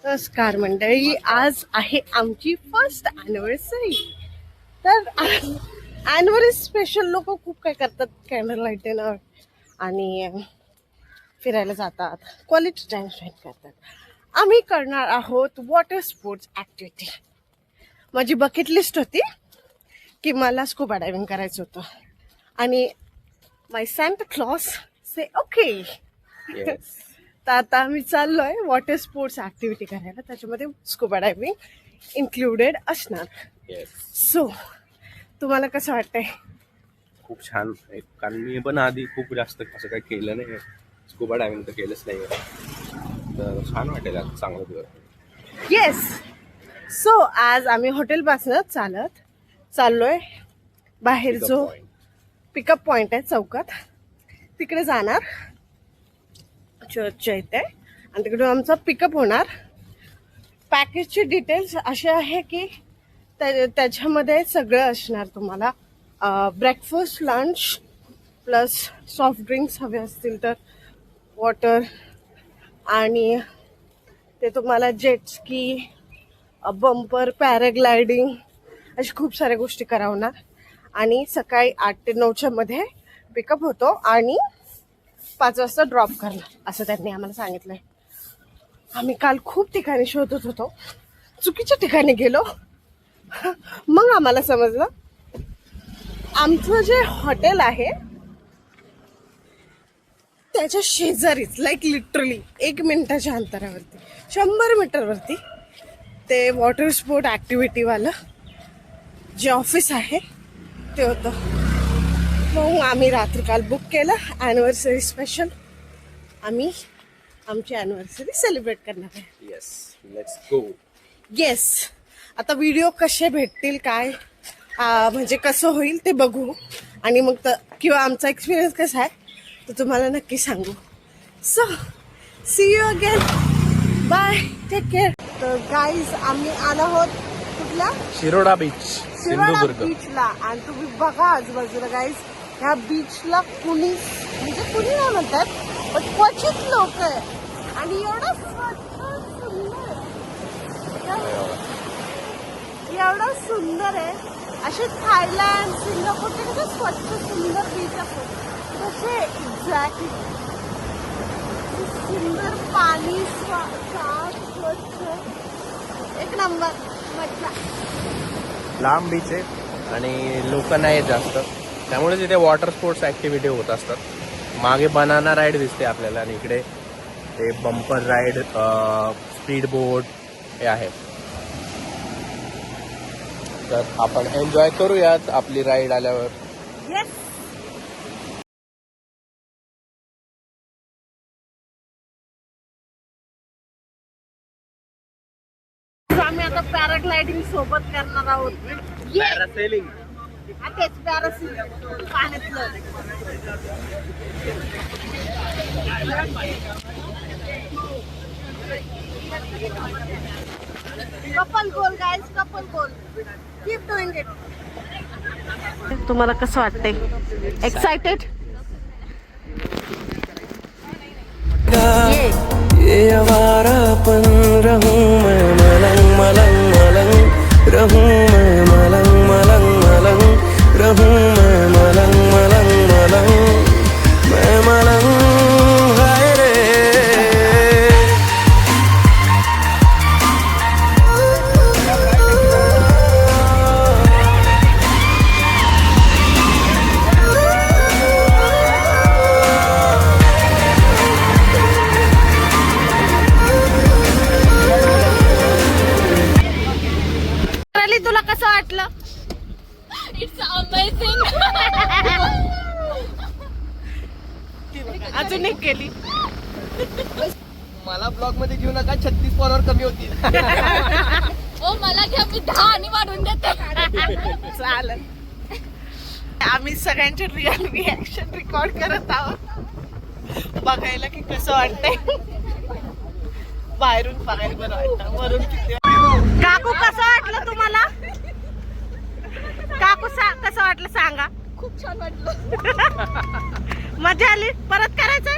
नमस्कार मंडळी, आज आहे आमची फर्स्ट ॲनिव्हर्सरी. तर ॲनिव्हर्सरी स्पेशल लोक खूप काय करतात, कॅन्डल लाईट डिनर आणि फिरायला जातात, क्वालिटी टाईम स्पेंड करतात. आम्ही करणार आहोत वॉटर स्पोर्ट्स ॲक्टिव्हिटी. माझी बकेट लिस्ट होती की मला स्कुबा डायव्हिंग करायचं होतं आणि माय सॅन्टा क्लॉज से ओके. तर आता आम्ही चाललोय वॉटर स्पोर्ट्स ऍक्टिव्हिटी करायला, त्याच्यामध्ये स्कुबा डायव्हिंग इन्क्लुडेड असणार. सो तुम्हाला कसं वाटतंय? खूप छान. कारण मी पण आधी खूप जास्त असं काही केलं नाही, स्कुबा डायव्हिंग तर केलंच नाही, तर छान वाटेल आता चांगलं दिवस. येस. सो आज आम्ही हॉटेलपासून चाललोय बाहेर, जो पिकअप पॉइंट आहे चौकात, तिकडे जाणार. चर्चच्या इथे आणि तिकडून आमचा पिकअप होणार. पॅकेजची डिटेल्स असे आहे की त्याच्यामध्ये सगळं असणार तुम्हाला. Breakfast, lunch plus soft drinks हवे असतील तर वॉटर, आणि ते तुम्हाला जेटस्की, बंपर, पॅराग्लायडिंग अशा खूप साऱ्या गोष्टी करावणार. आणि सकाळी 8 ते 9च्या मध्ये पिकअप होतो आणि 5 वाजता ड्रॉप करणार, असं त्यांनी आम्हाला सांगितलंय. आम्ही काल खूप ठिकाणी शोधत होतो, चुकीच्या ठिकाणी गेलो. मग आम्हाला समजलं आमचं जे हॉटेल आहे त्याच्या शेजारीच, लाईक लिटरली 1 मिनिटाच्या अंतरावरती, 100 मीटरवरती ते वॉटर स्पोर्ट ॲक्टिव्हिटीवालं जे ऑफिस आहे ते होतं. मग आम्ही रात्री काल बुक केलं. ॲनिव्हर्सरी स्पेशल आम्ही आमची ॲनिव्हर्सरी सेलिब्रेट करणार आहे. Yes, let's go. येस. आता व्हिडिओ कसे भेटतील, काय म्हणजे कसं होईल ते बघू, आणि मग किंवा आमचा एक्सपिरियन्स कसा आहे तर तुम्हाला नक्की सांगू. So see you again, bye, take care. तर गाईज आम्ही आलो आहोत कुठल्या? शिरोडा बीच, सिंधुदुर्ग बीचला. आणि तुम्ही बघा आजूबाजूला गाईज, ह्या बीचला कुणी नाही म्हणतात, पण क्वचित लोक आहे. आणि एवढं सुंदर आहे. असे थायलंड, सिंगापूरचे कसे स्वच्छ सुंदर बीच असतात तसे एक्झॅक्टली सुंदर पाणी, स्वच्छ, एक नंबर, मजा. लांब बीच आहे आणि लोक नाही जास्त, त्यामुळे तिथे वॉटर स्पोर्ट्स ऍक्टिव्हिटी होत असतात. मागे बनाना राईड दिसते आपल्याला आणि इकडे ते बंपर राईड, स्पीड बोट हे आहे. तर आपण एन्जॉय करूयात आपली राईड आल्यावर. येस. आम्ही आता पॅराग्लायडिंग सोबत करणार आहोत. पॅरासेलिंग, तेच पॅरासेलिंग पाण्यातलं. Couple goal guys, couple goal. Keep doing it. तुम्हाला कसं वाटतंय? एक्साइटेड? ये आवारापन रहूं मैं मलंग मलंग मलंग, रहूं मैं मलंग मलंग मलंग, रहूं मैं मलंग मलंग मलंग, मैं मलंग हाय रे. तुला कसं वाटलं? It's amazing. अजून एक केली. मला ब्लॉग मध्ये घेऊ नका, 36 फॉलोअर कमी होतील. ओ मला घ्या, मी 10 आणि वाढून देते. चालेल. आम्ही सगळ्यांचे रिअल रिॲक्शन रेकॉर्ड करत आहोत, बघायला की कसं वाटतंय. बाहेरून बघायला बरं वाटतं, वरून किती. काकू कसं वाटलं तुम्हाला? काकू कसं वाटलं सांगा. खूप छान वाटलं. मजा आली? परत करायचंय?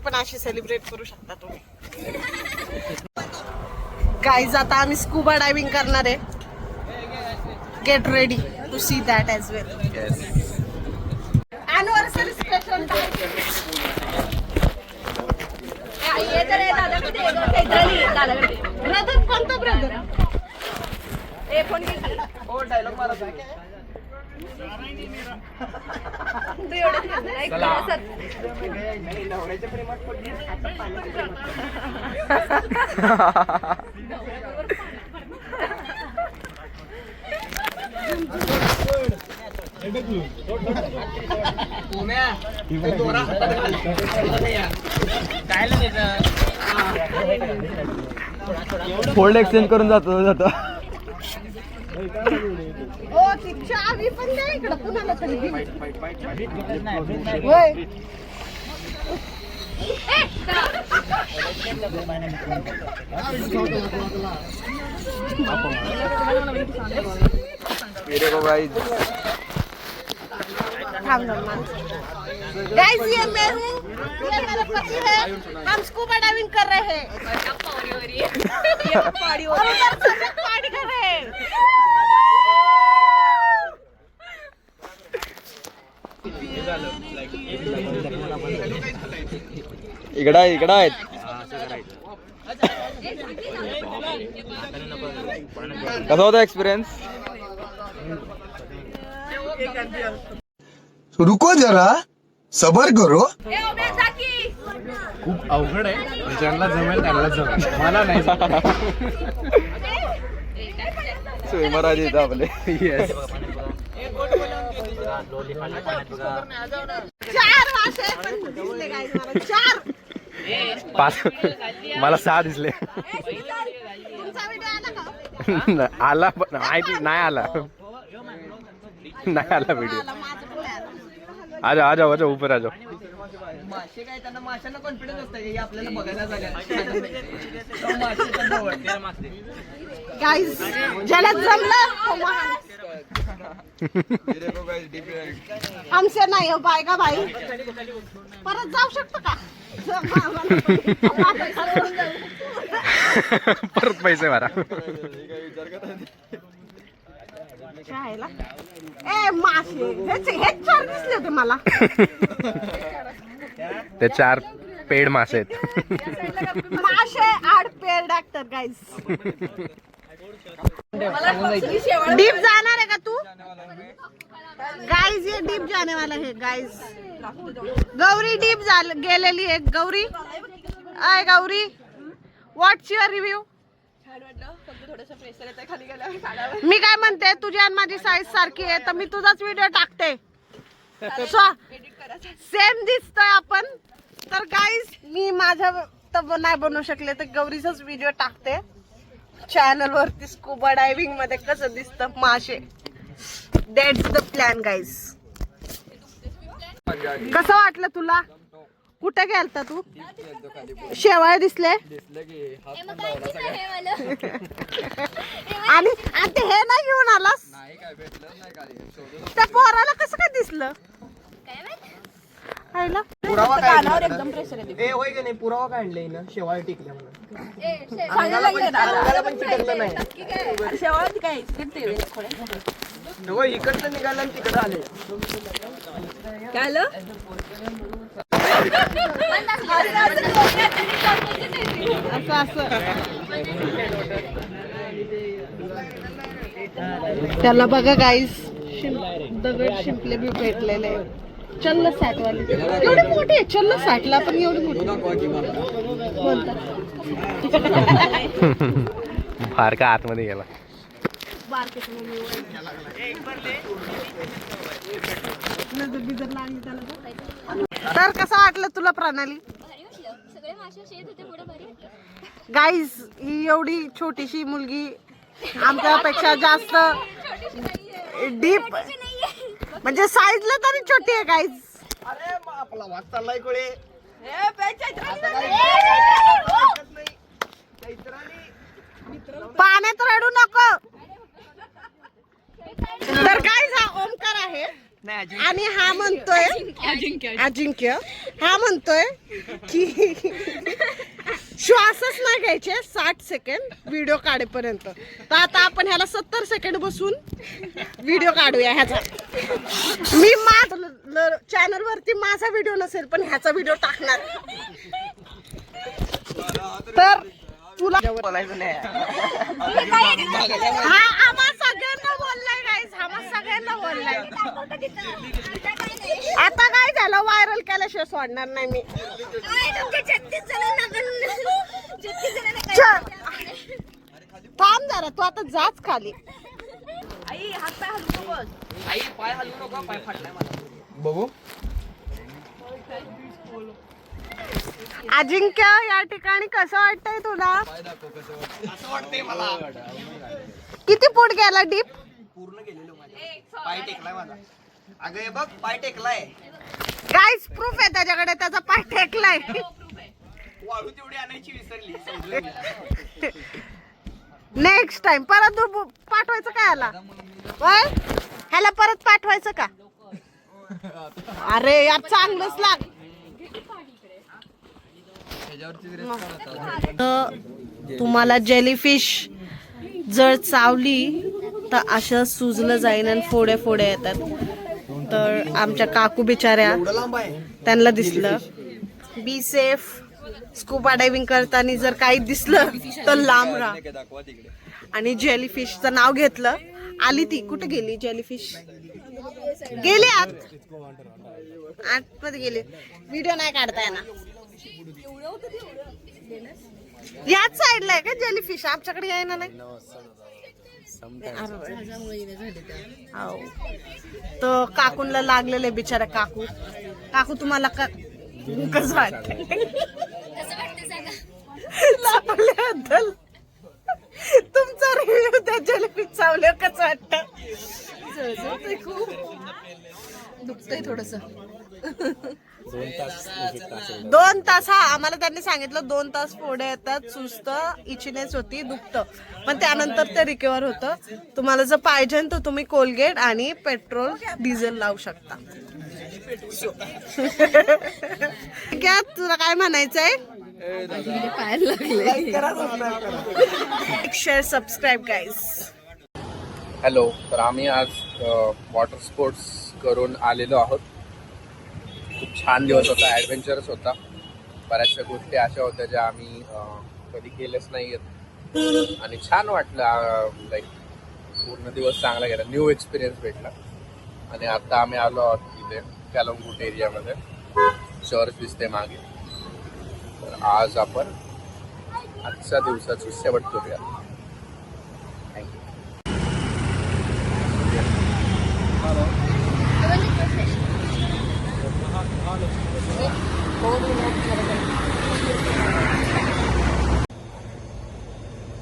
पण अशी सेलिब्रेट करू शकता तुम्ही. गाईज आता आम्ही स्कुबा डायव्हिंग करणार आहे. Get ready to see that as well. Anniversary special. Brother कोणता ब्रदर? फोल्ड एक्सचेंज करून जातो ओ ती चावी पण द्या इकडं कुणाला तरी. होय गाइस ये मेरा पति है. हम स्कूबा डाइविंग कर रहे हैं. पार्टी कर रहे हैं. इकडा आहेत. कसा होता एक्सपिरियन्स? रुको जरा सबर करो. खूप अवघड आहे. ज्यांना जमेल त्यांना जमेल, मला नाही. महाराज येतं आपले. येस. 4 वाशे पण दिसले गाइस मला. 4 5 मला 6 दिसले. तुमचा व्हिडिओ आला का? आला पण माहिती नाही आला. नाही आला व्हिडिओ. आ जाओ ऊपर आ जाओ. मासे काय त्यांना माशांना कॉन्फिडन्स असतं की आपल्याला बघायला झाल्या. गाइस ज्याला जमलं तो महान. हमसे नाही हो पाएगा भाई. परत जाऊ शकतो का? परत पैसे भरा. खायला ए मासे हेच 4 दिसले होते मला. ते 4 पेड मासे आहेत. मासे 8 पेड ऍक्टर गाइस. डीप जाणार है का तू? गाइस ये डीप जाने वाला है गाइस. गौरी डीप गेलेली आहे. गौरी आय गौरी व्हॉट्स युअर रिव्ह्यू? मी काय म्हणते, तुझी आणि माझी साईज सारखी आहे तर मी तुझाच व्हिडिओ टाकते. सेम दिसतोय आपण. तर गाइस मी माझा तर नाही बनवू शकले तर गौरीचाच व्हिडिओ टाकते चॅनल वरती. स्कुबा डायव्हिंग मध्ये कसं दिसतं मासे. That's the plan guys. कसं वाटलं तुला? कुठे गेलता तू? शेवाळ दिसले आणि ते हे नाही घेऊन आलास? त्या पोराला कसं काय दिसलं? पुरावा काढला एकदम प्रेशर येते. ए होय की नाही, पुरावा काढले ना शेवाळ टिकल्या म्हणून. अंगाला पण चिकटलं नाही. शेवाळ काय इकडचं निघालं आणि तिकडं आले. काय त्याला बघा गाईस दगड शिंपले बी भेटलेले. चल्ल सॅटवाली एवढी मोठी आहे. चल्ल सॅटला पण एवढी मोठी फार का आतमध्ये गेला. तर कसं वाटलं तुला प्रणाली? गाईज ही एवढी छोटीशी मुलगी आमच्यापेक्षा जास्त डीप म्हणजे साईजला तरी छोटी आहे गाईज. अरे आपला वाट चाललाय कोळे. पाण्यात रडू नको. तर गाईज हा ओमकार आहे आणि हा म्हणतोय अजिंक्य. हा म्हणतोय की श्वासच नाही घ्यायचे 60 सेकंड व्हिडिओ काढेपर्यंत. तर आता आपण ह्याला 70 सेकंड बसून व्हिडिओ काढूया ह्याचा. मी चॅनल वरती माझा व्हिडिओ नसेल पण ह्याचा व्हिडिओ टाकणार. तर तुला बोलायचं नाही. हा आम्हा सगळ्यांना बोललाय गाईस, आम्हा सगळ्यांना बोललाय. आता काय झालं, व्हायरल केल्याशिवाय सोडणार नाही मी. चल. थांब जरा, तू आता जाच खाली. आई पाय हलवू नको, पाय फाटलाय मला. बघू. अजिंक्य, या ठिकाणी कसं वाटतंय तुला? असं वाटतंय मला. किती फूट गेला डीप? पूर्ण गेलेलो माझा. पाय टेकलाय माझा. अगं हे बघ, पाय टेकलाय. गाईस प्रूफ आहे त्याच्याकडे, त्याचा पाय टेकलाय. वाळू तेवढी आणायची विसरली. नेक्स्ट टाइम परत पाठवायचं काय ह्याला? होय? ह्याला परत पाठवायचं का? अरे यार चांगलंच लाग. तुम्हाला जेलीफिश जर चावली तर असं सुजलं जाईन आणि फोडे फोडे येतात. तर आमच्या काकू बिचाऱ्या, त्यांना दिसलं. Be safe. स्कूबा डायव्हिंग करताना जर काही दिसलं तर लांब राहा. आणि जेलीफिशचं नाव घेतलं, आली ती. कुठे गेली जेलीफिश? गेली आतमध्ये गेली. व्हिडिओ नाही काढता येणार. याच साईडला आहे का जेलीफिश? आमच्याकडे यायला नाही. तर काकूंला लागलेले बिचारा. काकू तुम्हाला कसं वाटतं लावल्याबद्दल? तुमचा रिव्ह्यू त्या जेलीफिश चावलं कसं वाटतं? खूप दुखतंय थोडस. 2 तास. हा आम्हाला त्यांनी सांगितलं 2 तास फोडे येतात, सुस्त, इचिनेस होती, दुखतं, पण त्यानंतर ते रिकवर होतं. तुम्हाला जर पाहिजे तर तुम्ही कोलगेट आणि पेट्रोल डिझेल लावू शकता. क्या तुला काय म्हणायचंय? Share subscribe guys. हॅलो. तर आम्ही आज वॉटर स्पोर्ट्स करून आलेलो आहोत. खूप छान दिवस होता, ॲडव्हेंचरस होता. बऱ्याचशा गोष्टी अशा होत्या ज्या आम्ही कधी केल्याच नाही आहेत आणि छान वाटलं. लाईक पूर्ण दिवस चांगला गेला, न्यू एक्सपिरियन्स भेटला. आणि आता आम्ही आलो आहोत इथे कॅलमगुट एरियामध्ये. चर्च दिसते मागे. तर आज आपण आजच्या दिवसाची शेवट करूया. थँक्यू.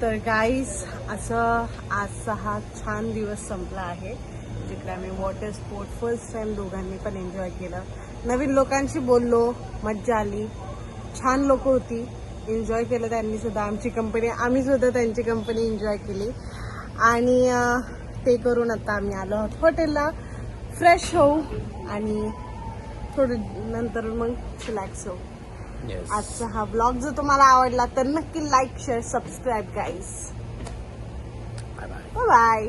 तर गाईज असं आजचा हा छान दिवस संपला आहे, जिकडे आम्ही वॉटर स्पोर्ट फर्स्ट टाइम दोघांनी पण एन्जॉय केलं. नवीन लोकांशी बोललो, मज्जा आली. छान लोक होती, एन्जॉय केलं त्यांनी सुद्धा आमची कंपनी, आम्ही सुद्धा त्यांची कंपनी एन्जॉय केली. आणि ते करून आता आम्ही आलो आहोत हॉटेलला फ्रेश होऊ आणि थोडं नंतर मग रिलॅक्स होऊ. आजचा हा ब्लॉग जर तुम्हाला आवडला तर नक्की like, share, subscribe guys. Bye bye.